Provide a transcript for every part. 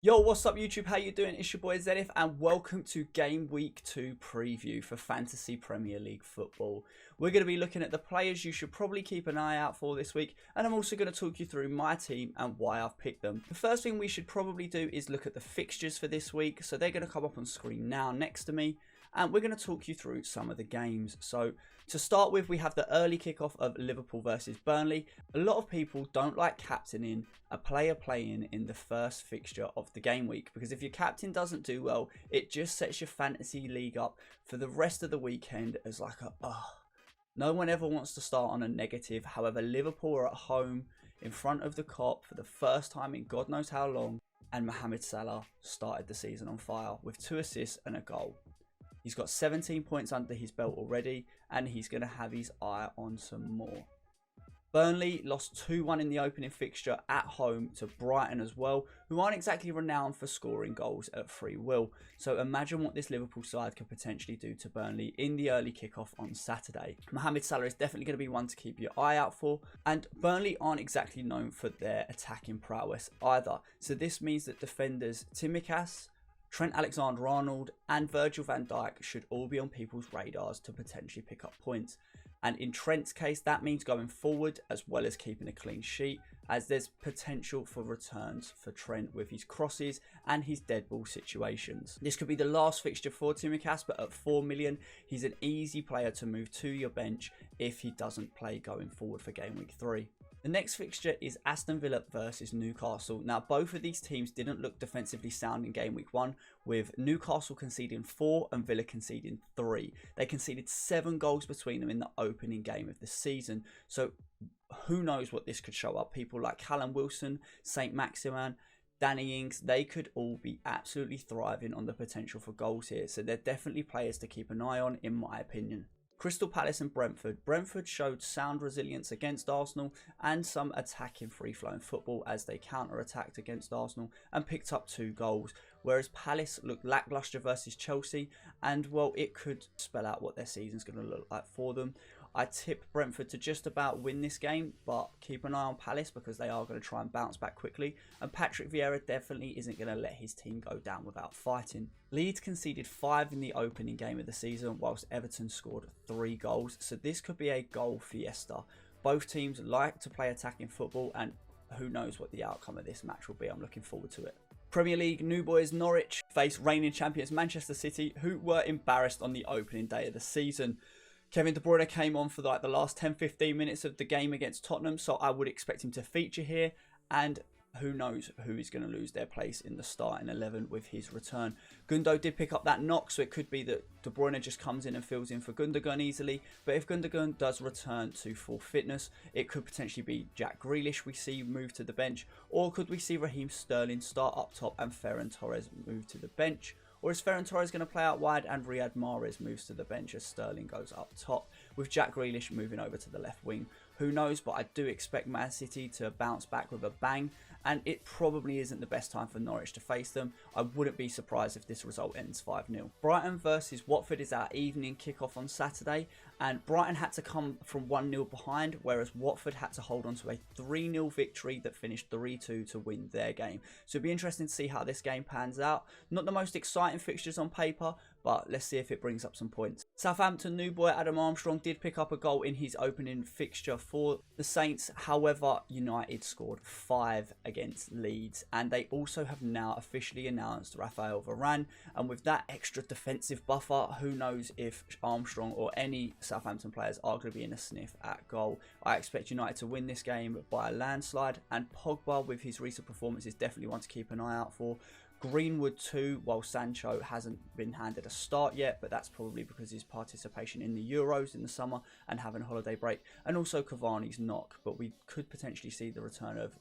Yo, what's up YouTube? How you doing? It's your boy Zenith and welcome to Game Week 2 preview for Fantasy Premier League football. We're going to be looking at the players you should probably keep an eye out for this week, and I'm also going to talk you through my team and why I've picked them. The first thing we should probably do is look at the fixtures for this week, so they're going to come up on screen now next to me. And we're going to talk you through some of the games. So to start with, we have the early kickoff of Liverpool versus Burnley. A lot of people don't like captaining a player playing in the first fixture of the game week, because if your captain doesn't do well, it just sets your fantasy league up for the rest of the weekend as like no one ever wants to start on a negative. However, Liverpool are at home in front of the Kop for the first time in God knows how long, and Mohamed Salah started the season on fire with 2 assists and a goal. He's got 17 points under his belt already, and he's going to have his eye on some more. Burnley lost 2-1 in the opening fixture at home to Brighton as well, who aren't exactly renowned for scoring goals at free will. So imagine what this Liverpool side could potentially do to Burnley in the early kickoff on Saturday. Mohamed Salah is definitely going to be one to keep your eye out for, and Burnley aren't exactly known for their attacking prowess either. So this means that defenders Tsimikas, Trent Alexander-Arnold and Virgil van Dijk should all be on people's radars to potentially pick up points. And in Trent's case, that means going forward as well as keeping a clean sheet, as there's potential for returns for Trent with his crosses and his dead ball situations. This could be the last fixture for Tsimikas, but at 4 million, he's an easy player to move to your bench if he doesn't play going forward for game week 3. The next fixture is Aston Villa versus Newcastle. Now, both of these teams didn't look defensively sound in game week 1, with Newcastle conceding 4 and Villa conceding 3. They conceded 7 goals between them in the opening game of the season. So who knows what this could show up. People like Callum Wilson, Saint Maximin, Danny Ings, they could all be absolutely thriving on the potential for goals here. So they're definitely players to keep an eye on, in my opinion. Crystal Palace and Brentford. Brentford showed sound resilience against Arsenal and some attacking free-flowing football as they counter-attacked against Arsenal and picked up 2 goals. Whereas Palace looked lacklustre versus Chelsea, and well, it could spell out what their season's going to look like for them. I tip Brentford to just about win this game, but keep an eye on Palace because they are going to try and bounce back quickly. And Patrick Vieira definitely isn't going to let his team go down without fighting. Leeds conceded 5 in the opening game of the season, whilst Everton scored 3 goals. So this could be a goal fiesta. Both teams like to play attacking football, and who knows what the outcome of this match will be. I'm looking forward to it. Premier League, New Boys Norwich face reigning champions Manchester City, who were embarrassed on the opening day of the season. Kevin De Bruyne came on for like the last 10-15 minutes of the game against Tottenham, so I would expect him to feature here, and who knows who is going to lose their place in the starting 11 with his return. Gundo did pick up that knock, so it could be that De Bruyne just comes in and fills in for Gundogan easily, but if Gundogan does return to full fitness, it could potentially be Jack Grealish we see move to the bench, or could we see Raheem Sterling start up top and Ferran Torres move to the bench? Or is Ferran Torres going to play out wide and Riyad Mahrez moves to the bench as Sterling goes up top, with Jack Grealish moving over to the left wing? Who knows, but I do expect Man City to bounce back with a bang, and it probably isn't the best time for Norwich to face them. I wouldn't be surprised if this result ends 5-0. Brighton versus Watford is our evening kickoff on Saturday, and Brighton had to come from 1-0 behind, whereas Watford had to hold on to a 3-0 victory that finished 3-2 to win their game. So it'll be interesting to see how this game pans out. Not the most exciting fixtures on paper, but let's see if it brings up some points. Southampton new boy Adam Armstrong did pick up a goal in his opening fixture for the Saints. However, United scored 5 against Leeds, and they also have now officially announced Rafael Varane, and with that extra defensive buffer, who knows if Armstrong or any Southampton players are going to be in a sniff at goal. I expect United to win this game by a landslide, and Pogba with his recent performance is definitely one to keep an eye out for. Greenwood too, while Sancho hasn't been handed a start yet, but that's probably because of his participation in the Euros in the summer and having a holiday break, and also Cavani's knock, but we could potentially see the return of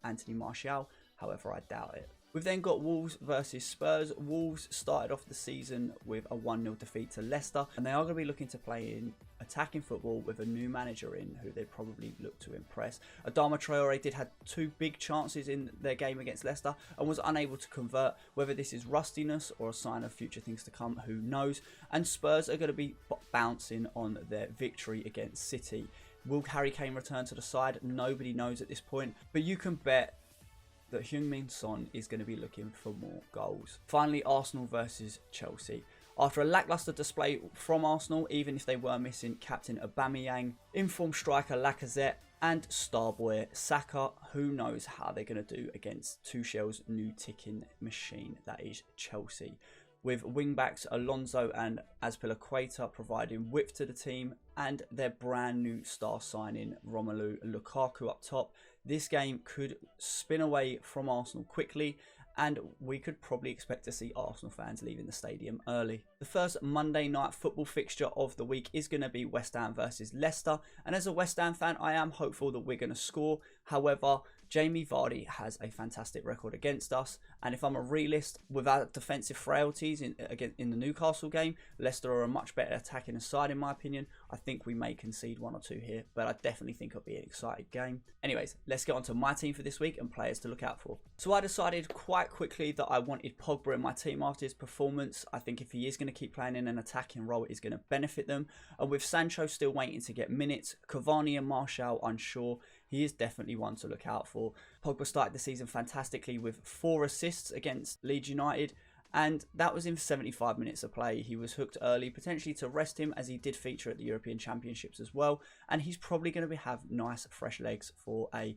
Anthony Martial, however I doubt it. We've then got Wolves versus Spurs. Wolves started off the season with a 1-0 defeat to Leicester, and they are going to be looking to play in attacking football with a new manager in who they probably look to impress. Adama Traore did have 2 big chances in their game against Leicester and was unable to convert. Whether this is rustiness or a sign of future things to come, who knows. And Spurs are going to be bouncing on their victory against City. Will Harry Kane return to the side? Nobody knows at this point, but you can bet that Heung-min Son is going to be looking for more goals. Finally, Arsenal versus Chelsea. After a lacklustre display from Arsenal, even if they were missing captain Aubameyang, informed striker Lacazette, and star boy Saka, who knows how they're going to do against Tuchel's new ticking machine, that is Chelsea. With wingbacks Alonso and Azpilicueta providing width to the team, and their brand new star signing Romelu Lukaku up top, this game could spin away from Arsenal quickly, and we could probably expect to see Arsenal fans leaving the stadium early. The first Monday night football fixture of the week is going to be West Ham versus Leicester, and as a West Ham fan, I am hopeful that we're going to score. However, Jamie Vardy has a fantastic record against us, and if I'm a realist, without defensive frailties in the Newcastle game, Leicester are a much better attacking side in my opinion. I think we may concede 1 or 2 here, but I definitely think it'll be an exciting game. Anyways, let's get on to my team for this week and players to look out for. So I decided quite quickly that I wanted Pogba in my team after his performance. I think if he is going to keep playing in an attacking role, it is going to benefit them. And with Sancho still waiting to get minutes, Cavani and Martial unsure, he is definitely one to look out for. Pogba started the season fantastically with 4 assists against Leeds United, and that was in 75 minutes of play. He was hooked early, potentially to rest him, as he did feature at the European Championships as well, and he's probably going to have nice fresh legs for a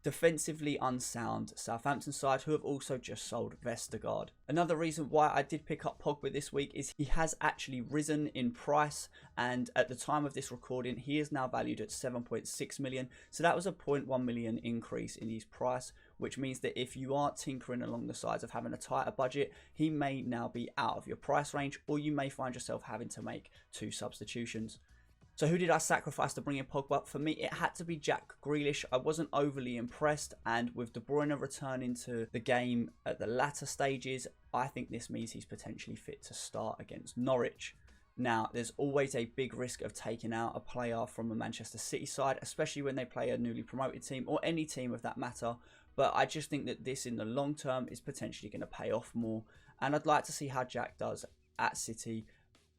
defensively unsound Southampton side, who have also just sold Vestergaard. Another reason why I did pick up Pogba this week is he has actually risen in price, and at the time of this recording he is now valued at 7.6 million, so that was a 0.1 million increase in his price, which means that if you are tinkering along the sides of having a tighter budget, he may now be out of your price range, or you may find yourself having to make 2 substitutions. So who did I sacrifice to bring in Pogba? For me, it had to be Jack Grealish. I wasn't overly impressed, and with De Bruyne returning to the game at the latter stages, I think this means he's potentially fit to start against Norwich. Now, there's always a big risk of taking out a player from a Manchester City side, especially when they play a newly promoted team, or any team of that matter, but I just think that this in the long term is potentially going to pay off more, and I'd like to see how Jack does at City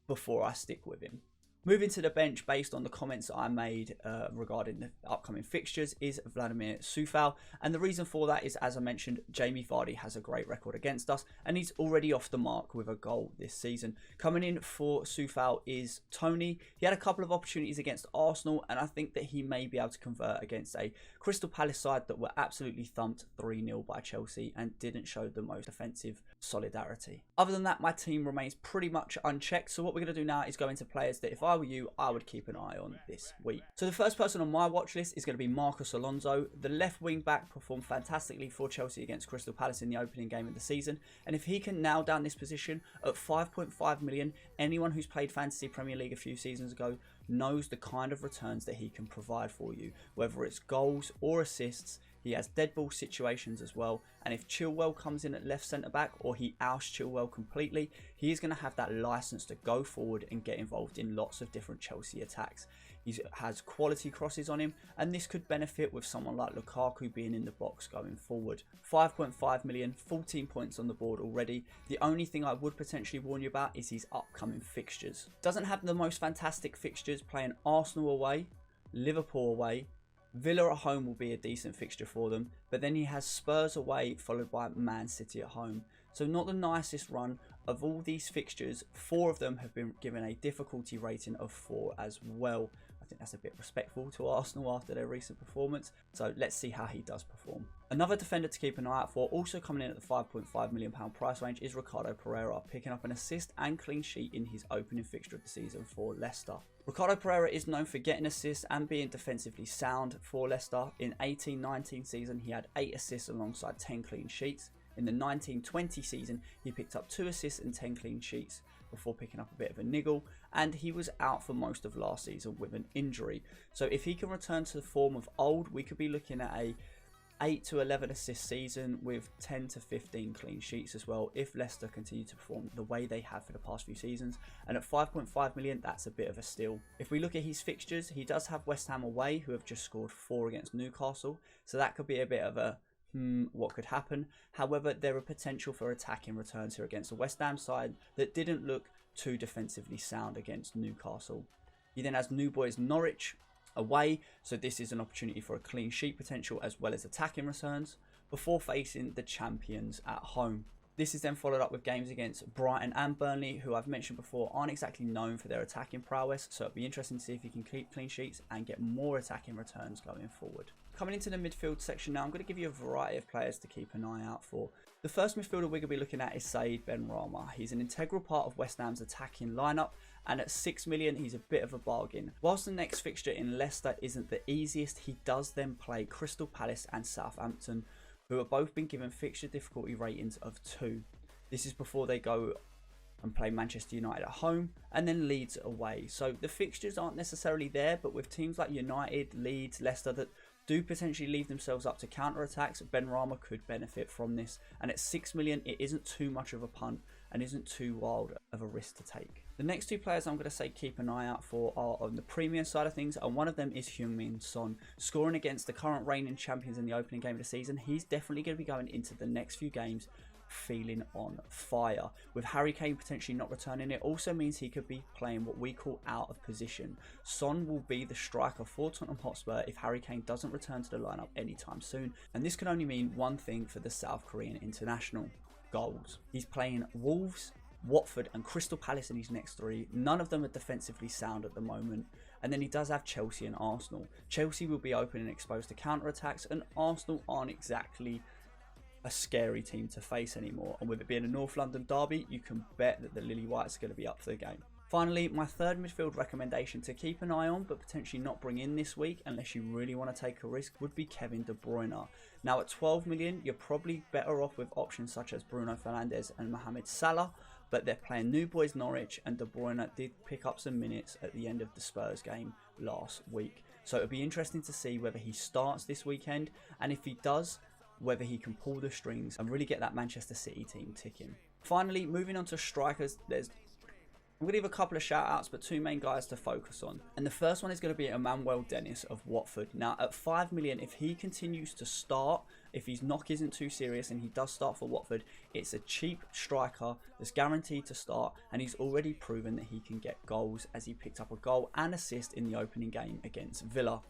before I stick with him. Moving to the bench, based on the comments I made regarding the upcoming fixtures, is Vladimir Coufal. And the reason for that is, as I mentioned, Jamie Vardy has a great record against us, and he's already off the mark with a goal this season. Coming in for Coufal is Tony. He had a couple of opportunities against Arsenal, and I think that he may be able to convert against a Crystal Palace side that were absolutely thumped 3-0 by Chelsea and didn't show the most offensive solidarity. Other than that, my team remains pretty much unchecked, so what we're going to do now is go into players that, if I were you, I would keep an eye on this week. So the first person on my watch list is going to be Marcos Alonso. The left wing back performed fantastically for Chelsea against Crystal Palace in the opening game of the season, and if he can nail down this position at 5.5 million, anyone who's played Fantasy Premier League a few seasons ago knows the kind of returns that he can provide for you, whether it's goals or assists. He has dead ball situations as well, and if Chilwell comes in at left centre back, or he ousts Chilwell completely, he is going to have that license to go forward and get involved in lots of different Chelsea attacks. He has quality crosses on him, and this could benefit with someone like Lukaku being in the box going forward. 5.5 million, 14 points on the board already. The only thing I would potentially warn you about is his upcoming fixtures. Doesn't have the most fantastic fixtures, playing Arsenal away, Liverpool away, Villa at home will be a decent fixture for them, but then he has Spurs away followed by Man City at home. So not the nicest run. Of all these fixtures, 4 of them have been given a difficulty rating of 4 as well. I think that's a bit respectful to Arsenal after their recent performance. So let's see how he does perform. Another defender to keep an eye out for, also coming in at the £5.5 million price range, is Ricardo Pereira, picking up an assist and clean sheet in his opening fixture of the season for Leicester. Ricardo Pereira is known for getting assists and being defensively sound for Leicester. In 18-19 season, he had 8 assists alongside 10 clean sheets. In the 19-20 season, he picked up 2 assists and 10 clean sheets before picking up a bit of a niggle, and he was out for most of last season with an injury. So if he can return to the form of old, we could be looking at a 8 to 11 assist season with 10 to 15 clean sheets as well, if Leicester continue to perform the way they have for the past few seasons. And at 5.5 million, that's a bit of a steal. If we look at his fixtures, he does have West Ham away, who have just scored 4 against Newcastle, so that could be a bit of a what could happen. However, there are potential for attacking returns here against the West Ham side that didn't look too defensively sound against Newcastle. He then has New Boys Norwich away, so this is an opportunity for a clean sheet potential as well as attacking returns. before facing the champions at home. This is then followed up with games against Brighton and Burnley, who I've mentioned before aren't exactly known for their attacking prowess, so it'll be interesting to see if he can keep clean sheets and get more attacking returns going forward. Coming into the midfield section now, I'm going to give you a variety of players to keep an eye out for. The first midfielder we're going to be looking at is Said Benrahma. He's an integral part of West Ham's attacking lineup, and at 6 million he's a bit of a bargain. Whilst the next fixture in Leicester isn't the easiest, he does then play Crystal Palace and Southampton, who have both been given fixture difficulty ratings of 2. This is before they go and play Manchester United at home and then Leeds away. So the fixtures aren't necessarily there, but with teams like United, Leeds, Leicester that do potentially leave themselves up to counter-attacks, Benrahma could benefit from this. And at 6 million, it isn't too much of a punt and isn't too wild of a risk to take. The next two players I'm going to say keep an eye out for are on the premium side of things, and one of them is Heung-min Son. Scoring against the current reigning champions in the opening game of the season, he's definitely going to be going into the next few games feeling on fire. With Harry Kane potentially not returning, it also means he could be playing what we call out of position. Son will be the striker for Tottenham Hotspur if Harry Kane doesn't return to the lineup anytime soon, and this can only mean one thing for the South Korean international: goals. He's playing Wolves, Watford and Crystal Palace in his next 3. None of them are defensively sound at the moment. And then he does have Chelsea and Arsenal. Chelsea will be open and exposed to counter-attacks, and Arsenal aren't exactly a scary team to face anymore. And with it being a North London derby, you can bet that the Lily Whites are going to be up for the game. Finally, my third midfield recommendation to keep an eye on but potentially not bring in this week unless you really want to take a risk would be Kevin De Bruyne. Now at 12 million, you're probably better off with options such as Bruno Fernandes and Mohamed Salah, but they're playing New Boys Norwich, and De Bruyne did pick up some minutes at the end of the Spurs game last week. So it'll be interesting to see whether he starts this weekend, and if he does, whether he can pull the strings and really get that Manchester City team ticking. Finally, moving on to strikers, I'm going to give a couple of shout outs, but 2 main guys to focus on. And the first one is going to be Emmanuel of Watford. Now at 5 million, if he continues to start, if his knock isn't too serious and he does start for Watford, it's a cheap striker that's guaranteed to start, and he's already proven that he can get goals, as he picked up a goal and assist in the opening game against Villa.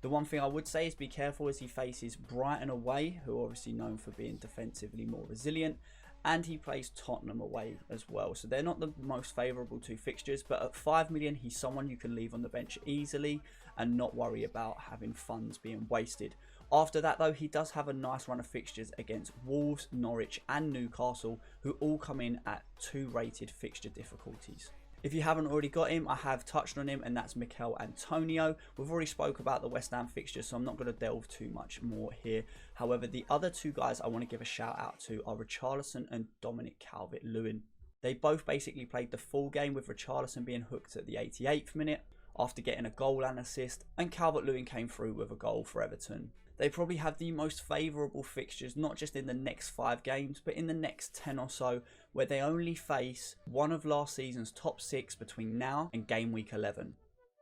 The one thing I would say is be careful as he faces Brighton away, who are obviously known for being defensively more resilient, and he plays Tottenham away as well. So they're not the most favourable 2 fixtures, but at 5 million, he's someone you can leave on the bench easily and not worry about having funds being wasted. After that though, he does have a nice run of fixtures against Wolves, Norwich and Newcastle, who all come in at 2 rated fixture difficulties. If you haven't already got him, I have touched on him, and that's Mikel Antonio. We've already spoke about the West Ham fixtures, so I'm not going to delve too much more here. However, the other 2 guys I want to give a shout out to are Richarlison and Dominic Calvert-Lewin. They both basically played the full game, with Richarlison being hooked at the 88th minute after getting a goal and assist, and Calvert-Lewin came through with a goal for Everton. They probably have the most favourable fixtures, not just in the next 5 games, but in the next 10 or so, where they only face one of last season's top 6 between now and game week 11.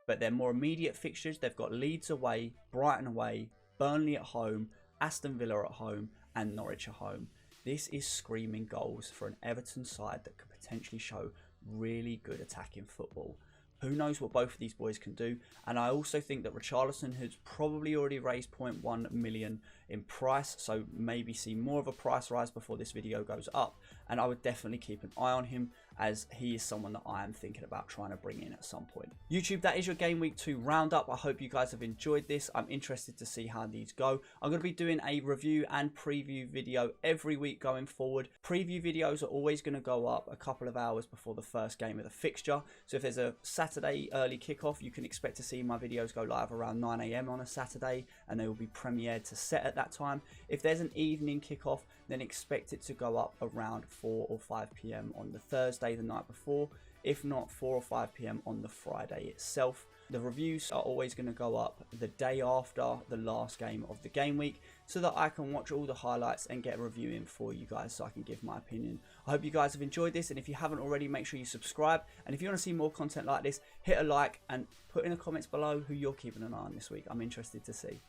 But their more immediate fixtures, they've got Leeds away, Brighton away, Burnley at home, Aston Villa at home, and Norwich at home. This is screaming goals for an Everton side that could potentially show really good attacking football. Who knows what both of these boys can do, and I also think that Richarlison has probably already raised 0.1 million in price, so maybe see more of a price rise before this video goes up, and I would definitely keep an eye on him, as he is someone that I am thinking about trying to bring in at some point. YouTube, that is your Game Week 2 roundup. I hope you guys have enjoyed this. I'm interested to see how these go. I'm going to be doing a review and preview video every week going forward. Preview videos are always going to go up a couple of hours before the first game of the fixture, so if there's a Saturday early kickoff, you can expect to see my videos go live around 9 AM on a Saturday, and they will be premiered to set at that time. If there's an evening kickoff, then expect it to go up around 4 or 5 PM on the Thursday the night before, if not 4 or 5 PM on the Friday itself. The reviews are always going to go up the day after the last game of the game week, so that I can watch all the highlights and get a review in for you guys so I can give my opinion. I hope you guys have enjoyed this, and if you haven't already, make sure you subscribe, and if you want to see more content like this, hit a like and put in the comments below who you're keeping an eye on this week. I'm interested to see.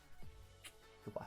Goodbye.